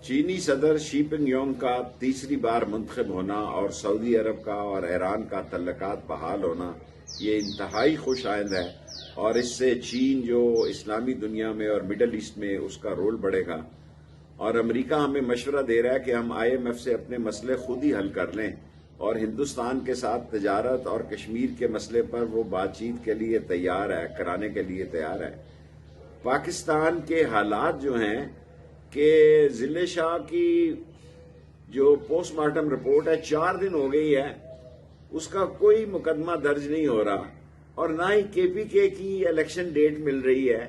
چینی صدر شی پنگ یونگ کا تیسری بار منتخب ہونا اور سعودی عرب کا اور ایران کا تعلقات بحال ہونا یہ انتہائی خوش آئند ہے، اور اس سے چین جو اسلامی دنیا میں اور مڈل ایسٹ میں اس کا رول بڑھے گا، اور امریکہ ہمیں مشورہ دے رہا ہے کہ ہم IMF سے اپنے مسئلے خود ہی حل کر لیں، اور ہندوستان کے ساتھ تجارت اور کشمیر کے مسئلے پر وہ بات چیت کے لیے تیار ہے، کرانے کے لیے تیار ہے۔ پاکستان کے حالات جو ہیں کہ ضلع شاہ کی جو پوسٹ مارٹم رپورٹ ہے 4 دن ہو گئی ہے، اس کا کوئی مقدمہ درج نہیں ہو رہا، اور نہ ہی KPK کی الیکشن ڈیٹ مل رہی ہے۔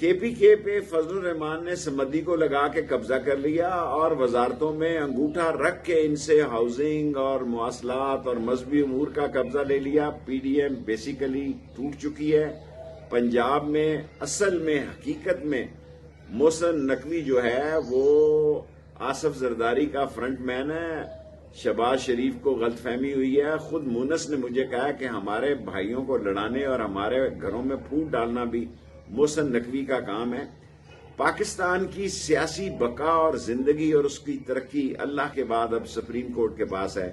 KPK پہ فضل الرحمان نے سمدی کو لگا کے قبضہ کر لیا اور وزارتوں میں انگوٹھا رکھ کے ان سے ہاؤسنگ اور مواصلات اور مذہبی امور کا قبضہ لے لیا۔ PDM بیسیکلی ٹوٹ چکی ہے۔ پنجاب میں اصل میں حقیقت میں محسن نقوی جو ہے وہ آصف زرداری کا فرنٹ مین ہے۔ شہباز شریف کو غلط فہمی ہوئی ہے۔ خود مونس نے مجھے کہا کہ ہمارے بھائیوں کو لڑانے اور ہمارے گھروں میں پھوٹ ڈالنا بھی محسن نقوی کا کام ہے۔ پاکستان کی سیاسی بقا اور زندگی اور اس کی ترقی اللہ کے بعد اب سپریم کورٹ کے پاس ہے۔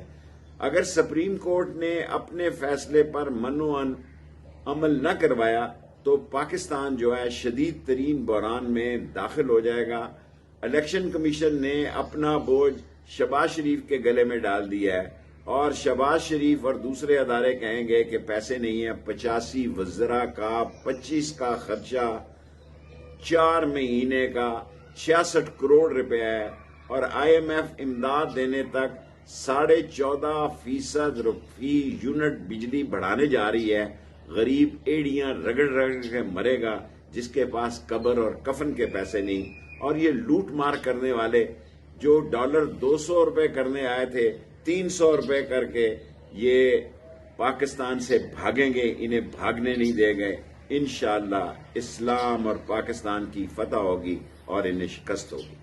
اگر سپریم کورٹ نے اپنے فیصلے پر منوعن عمل نہ کروایا تو پاکستان جو ہے شدید ترین بحران میں داخل ہو جائے گا۔ الیکشن کمیشن نے اپنا بوجھ شہباز شریف کے گلے میں ڈال دیا ہے، اور شہباز شریف اور دوسرے ادارے کہیں گے کہ پیسے نہیں ہیں۔ 85 وزراء کا 25 کا خرچہ 4 مہینے کا 66 کروڑ روپے ہے، اور IMF امداد دینے تک 14.5% فی یونٹ بجلی بڑھانے جا رہی ہے۔ غریب ایڑیاں رگڑ رگڑ کے مرے گا جس کے پاس قبر اور کفن کے پیسے نہیں۔ اور یہ لوٹ مار کرنے والے جو ڈالر 200 روپے کرنے آئے تھے 300 روپے کر کے یہ پاکستان سے بھاگیں گے، انہیں بھاگنے نہیں دیں گے۔ انشاءاللہ اسلام اور پاکستان کی فتح ہوگی اور انہیں شکست ہوگی۔